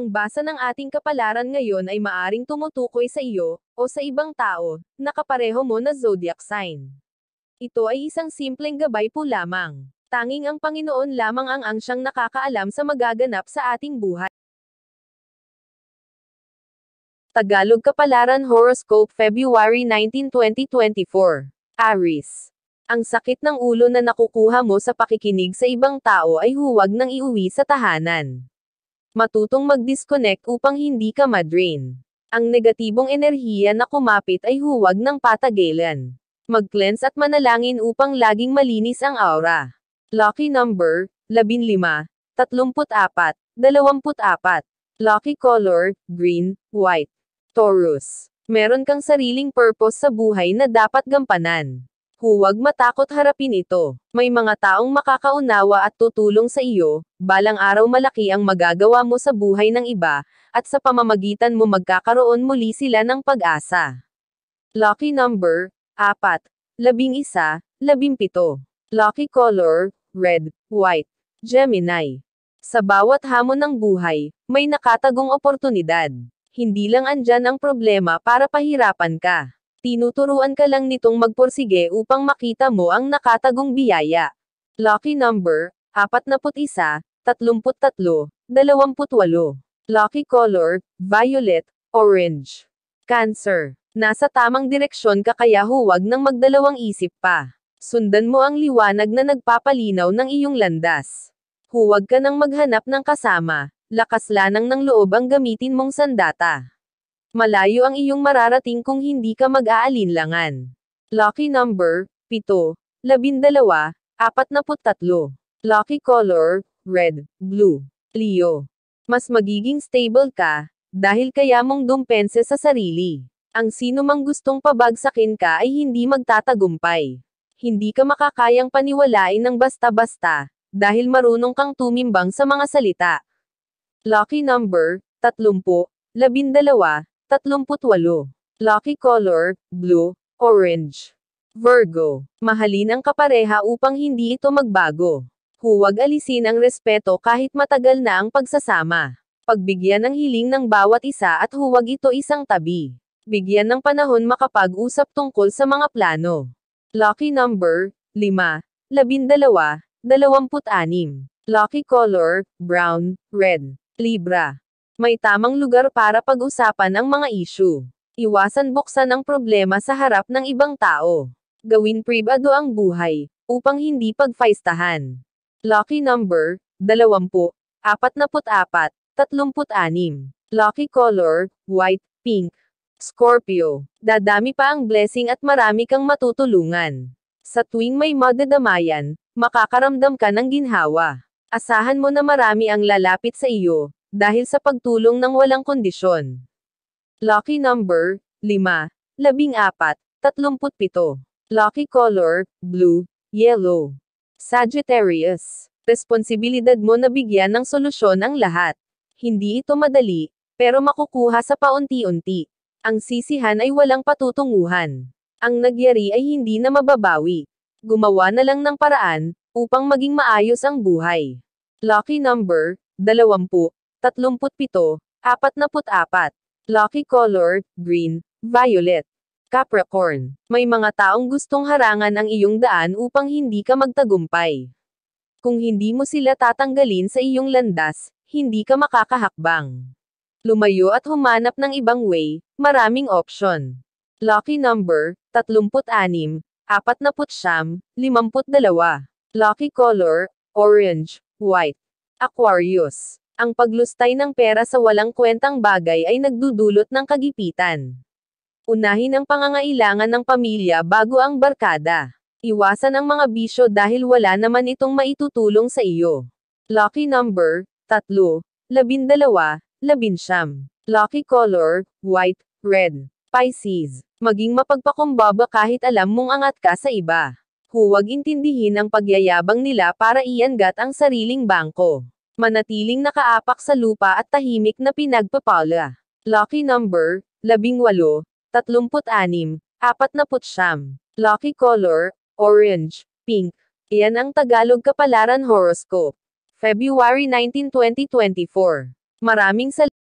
Ang basa ng ating kapalaran ngayon ay maaring tumutukoy sa iyo, o sa ibang tao, na kapareho mo na zodiac sign. Ito ay isang simpleng gabay po lamang. Tanging ang Panginoon lamang ang siyang nakakaalam sa magaganap sa ating buhay. Tagalog Kapalaran Horoscope February 19, 2024. Aries. Ang sakit ng ulo na nakukuha mo sa pakikinig sa ibang tao ay huwag nang iuwi sa tahanan. Matutong mag-disconnect upang hindi ka ma-drain. Ang negatibong enerhiya na kumapit ay huwag nang patagilan. Mag-cleanse at manalangin upang laging malinis ang aura. Lucky number, 15, 34, 24. Lucky color, green, white. Taurus. Meron kang sariling purpose sa buhay na dapat gampanan. Huwag matakot harapin ito. May mga taong makakaunawa at tutulong sa iyo, balang araw malaki ang magagawa mo sa buhay ng iba, at sa pamamagitan mo magkakaroon muli sila ng pag-asa. Lucky number, 4, 11, 17. Lucky color, red, white. Gemini. Sa bawat hamon ng buhay, may nakatagong oportunidad. Hindi lang andyan ang problema para pahirapan ka. Tinuturuan ka lang nitong magpursige upang makita mo ang nakatagong biyaya. Lucky number, 41, 33, 28. Lucky color, violet, orange. Cancer. Nasa tamang direksyon ka kaya huwag nang magdalawang isip pa. Sundan mo ang liwanag na nagpapalinaw ng iyong landas. Huwag ka nang maghanap ng kasama, lakas lanang ng loob ang gamitin mong sandata. Malayo ang iyong mararating kung hindi ka mag-aalinlangan. Lucky number, 7, 12, 43. Lucky color, red, blue. Leo. Mas magiging stable ka, dahil kaya mong dumpense sa sarili. Ang sino mang gustong pabagsakin ka ay hindi magtatagumpay. Hindi ka makakayang paniwalain ng basta-basta, dahil marunong kang tumimbang sa mga salita. Lucky number, 30, 12, 38. Lucky color, blue, orange. Virgo. Mahalin ang kapareha upang hindi ito magbago. Huwag alisin ang respeto kahit matagal na ang pagsasama. Pagbigyan ng hiling ng bawat isa at huwag ito isang tabi. Bigyan ng panahon makapag-usap tungkol sa mga plano. Lucky number, 5, 12, 26. Lucky color, brown, red. Libra. May tamang lugar para pag-usapan ang mga issue. Iwasan buksan ang problema sa harap ng ibang tao. Gawin pribado ang buhay, upang hindi pagfaistahan. Lucky number, 20, 44, 36. Lucky color, white, pink. Scorpio. Dadami pa ang blessing at marami kang matutulungan. Sa tuwing may madadamayan, makakaramdam ka ng ginhawa. Asahan mo na marami ang lalapit sa iyo, dahil sa pagtulong ng walang kondisyon. Lucky number, 5, 14, 37. Lucky color, blue, yellow. Sagittarius. Responsibilidad mo na bigyan ng solusyon ang lahat. Hindi ito madali, pero makukuha sa paunti-unti. Ang sisihan ay walang patutunguhan. Ang nagyari ay hindi na mababawi. Gumawa na lang ng paraan, upang maging maayos ang buhay. Lucky number, 20, 37, 44. Lucky color, green, violet. Capricorn. May mga taong gustong harangan ang iyong daan upang hindi ka magtagumpay. Kung hindi mo sila tatanggalin sa iyong landas, hindi ka makakahakbang. Lumayo at humanap ng ibang way, maraming option. Lucky number, 36, 49, 52. Lucky color, orange, white. Aquarius. Ang paglustay ng pera sa walang kwentang bagay ay nagdudulot ng kagipitan. Unahin ang pangangailangan ng pamilya bago ang barkada. Iwasan ang mga bisyo dahil wala naman itong maitutulong sa iyo. Lucky number, 3, 12, 19. Lucky color, white, red. Pisces. Maging mapagpakumbaba kahit alam mong angat ka sa iba. Huwag intindihin ang pagyayabang nila para iangat ang sariling bangko. Manatiling nakaapak sa lupa at tahimik na pinagpapala. Lucky number, 18, 36, 49. Lucky color, orange, pink. Iyan ang Tagalog Kapalaran Horoscope. February 19, 2024. Maraming salamat.